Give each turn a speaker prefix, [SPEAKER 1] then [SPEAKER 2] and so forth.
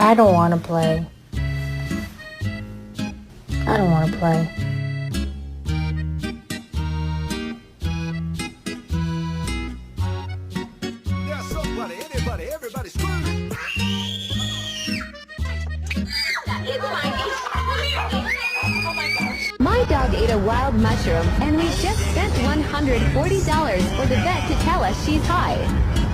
[SPEAKER 1] I don't want to play. I don't want to play.
[SPEAKER 2] There's somebody, anybody, everybody scream.
[SPEAKER 3] My dog ate a wild mushroom, and we just spent $140 for the vet to tell us she's high.